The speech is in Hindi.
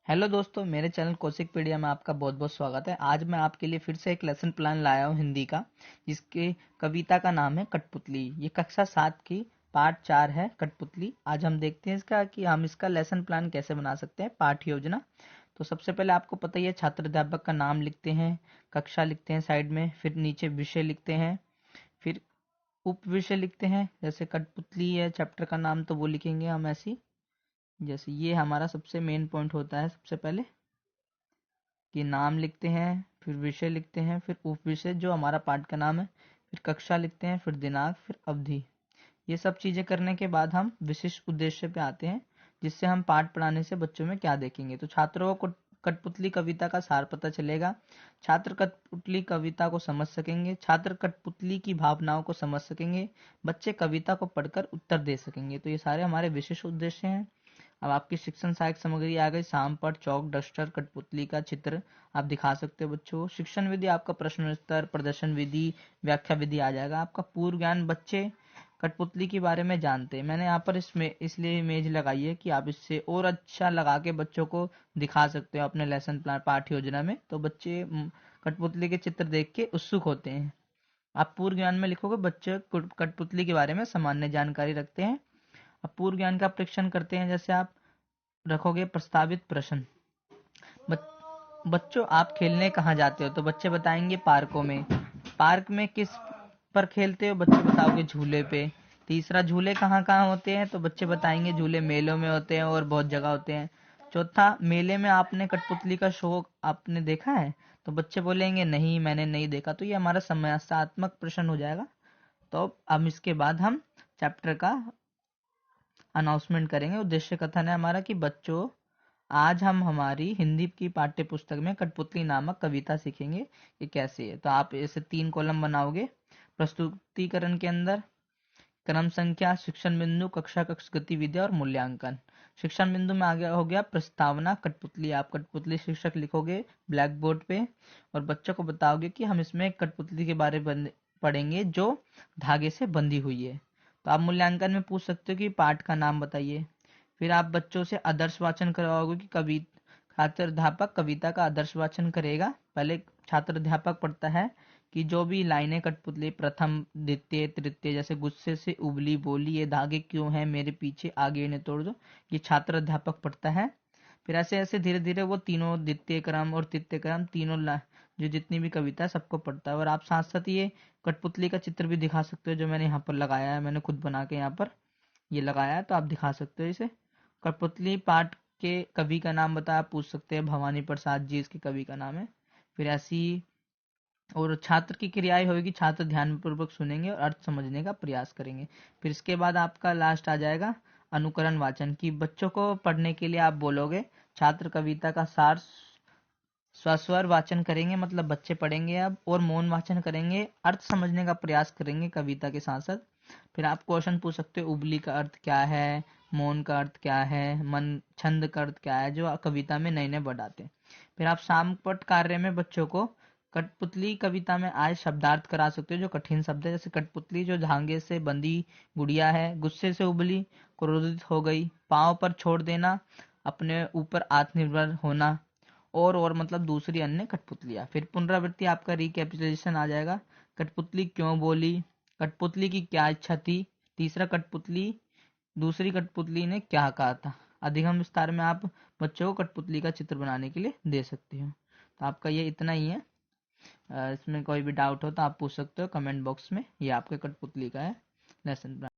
हेलो दोस्तों, मेरे चैनल कौशिकपीडिया में आपका बहुत बहुत स्वागत है। आज मैं आपके लिए फिर से एक लेसन प्लान लाया हूँ हिंदी का, जिसकी कविता का नाम है कठपुतली। ये कक्षा 7 की पाठ 4 है कठपुतली। आज हम देखते हैं इसका कि हम इसका लेसन प्लान कैसे बना सकते हैं, पाठ योजना। तो सबसे पहले आपको पता ही है, छात्र अध्यापक का नाम लिखते हैं, कक्षा लिखते हैं साइड में, फिर नीचे विषय लिखते हैं, फिर उप विषय लिखते हैं। जैसे कठपुतली है चैप्टर का नाम, तो वो लिखेंगे हम ऐसी। जैसे ये हमारा सबसे मेन पॉइंट होता है, सबसे पहले कि नाम लिखते हैं, फिर विषय लिखते हैं, फिर उप विषय जो हमारा पाठ का नाम है, फिर कक्षा लिखते हैं, फिर दिनांक, फिर अवधि। ये सब चीजें करने के बाद हम विशिष्ट उद्देश्य पे आते हैं, जिससे हम पाठ पढ़ाने से बच्चों में क्या देखेंगे। तो छात्रों को कठपुतली कविता का सार पता चलेगा, छात्र कठपुतली कविता को समझ सकेंगे, छात्र कठपुतली की भावनाओं को समझ सकेंगे, बच्चे कविता को पढ़कर उत्तर दे सकेंगे। तो ये सारे हमारे विशिष्ट उद्देश्य हैं। अब आपकी शिक्षण सहायक सामग्री आ गई, साम पट, चौक, डस्टर, कठपुतली का चित्र आप दिखा सकते हो बच्चों को। शिक्षण विधि आपका प्रश्न उत्तर, प्रदर्शन विधि, व्याख्या विधि आ जाएगा। आपका पूर्व ज्ञान बच्चे कठपुतली के बारे में जानते हैं। मैंने यहाँ पर इसमें इसलिए इमेज लगाई है कि आप इससे और अच्छा लगा के बच्चों को दिखा सकते हो अपने लेसन प्लान पाठ्य योजना में। तो बच्चे कठपुतली के चित्र देख के उत्सुक होते हैं। आप पूर्व ज्ञान में लिखोगे बच्चे कठपुतली के बारे में सामान्य जानकारी रखते हैं। अब पूर्व ज्ञान का परीक्षण करते हैं। जैसे आप रखोगे प्रस्तावित प्रश्न, बच्चों आप खेलने कहाँ जाते हो, तो बच्चे बताएंगे पार्कों में। पार्क में किस पर खेलते हो, बच्चे बताओगे झूले पे। तीसरा, झूले कहाँ कहाँ होते हैं, तो बच्चे बताएंगे झूले मेलों में होते हैं और बहुत जगह होते हैं। चौथा, मेले में आपने कठपुतली का शो आपने देखा है, तो बच्चे बोलेंगे नहीं, मैंने नहीं देखा। तो ये हमारा समस्यात्मक प्रश्न हो जाएगा। तो अब इसके बाद हम चैप्टर का अनाउंसमेंट करेंगे। उद्देश्य कथन है हमारा कि बच्चों आज हम हमारी हिंदी की पाठ्य पुस्तक में कठपुतली नामक कविता सीखेंगे कि कैसे है। तो आप ऐसे 3 कॉलम बनाओगे। प्रस्तुतिकरण के अंदर क्रम संख्या, शिक्षण बिंदु, कक्षा कक्ष गतिविधियां और मूल्यांकन। शिक्षण बिंदु में आगे हो गया प्रस्तावना कठपुतली। आप कठपुतली शीर्षक लिखोगे ब्लैक बोर्ड पे और बच्चों को बताओगे कि हम इसमें कठपुतली के बारे में पढ़ेंगे जो धागे से बंधी हुई है। तो आप मूल्यांकन में पूछ सकते हो कि पाठ का नाम बताइए। फिर आप बच्चों से आदर्श वाचन करवाओगे कि कवि छात्र अध्यापक कविता का आदर्श वाचन करेगा। पहले छात्र अध्यापक पढ़ता है कि जो भी लाइनें कठपुतली प्रथम द्वितीय तृतीय, जैसे गुस्से से उबली बोली, ये धागे क्यों हैं मेरे पीछे, आगे इन्हें तोड़ दो, ये छात्र अध्यापक पढ़ता है। फिर ऐसे ऐसे धीरे धीरे वो तीनों द्वितीय क्रम और तृतीय क्रम तीनों जो जितनी भी कविता है सबको पढ़ता है। और आप साथ साथ ये कठपुतली का चित्र भी दिखा सकते हो, जो मैंने यहाँ पर लगाया है, मैंने खुद बना के यहाँ पर ये लगाया है, तो आप दिखा सकते हो इसे। कठपुतली पाठ के कवि का नाम बता पूछ सकते हैं, भवानी प्रसाद जी इसके कवि का नाम है। फिर ऐसी और छात्र की क्रियाएं होगी, छात्र ध्यानपूर्वक सुनेंगे और अर्थ समझने का प्रयास करेंगे। फिर इसके बाद आपका लास्ट आ जाएगा अनुकरण वाचन, की बच्चों को पढ़ने के लिए आप बोलोगे छात्र कविता का सार सस्वर वाचन करेंगे, मतलब बच्चे पढ़ेंगे अब, और मौन वाचन करेंगे, अर्थ समझने का प्रयास करेंगे कविता के साथ साथ। फिर आप क्वेश्चन पूछ सकते हो उबली का अर्थ क्या है, मौन का अर्थ क्या है, मन छंद का अर्थ क्या है, जो कविता में नए नए वर्ड आते हैं। फिर आप शामपट कार्य में बच्चों को कठपुतली कविता में आए शब्दार्थ करा सकते हो जो कठिन शब्द है। जैसे कठपुतली जो धागे से बंधी गुड़िया है, गुस्से से उबली, क्रोधित हो गई, पांव पर छोड़ देना, अपने ऊपर आत्मनिर्भर होना, और मतलब दूसरी अन्य कठपुतलियां। फिर पुनरावृत्ति आपका रिकैपिचुलेशन आ जाएगा। कठपुतली क्यों बोली, कठपुतली की क्या इच्छा थी, तीसरा कठपुतली दूसरी कठपुतली ने क्या कहा था। अधिगम विस्तार में आप बच्चों को कठपुतली का चित्र बनाने के लिए दे सकते हो। तो आपका ये इतना ही है। इसमें कोई भी डाउट हो तो आप पूछ सकते हो कमेंट बॉक्स में। ये आपके कठपुतली का है लेसन।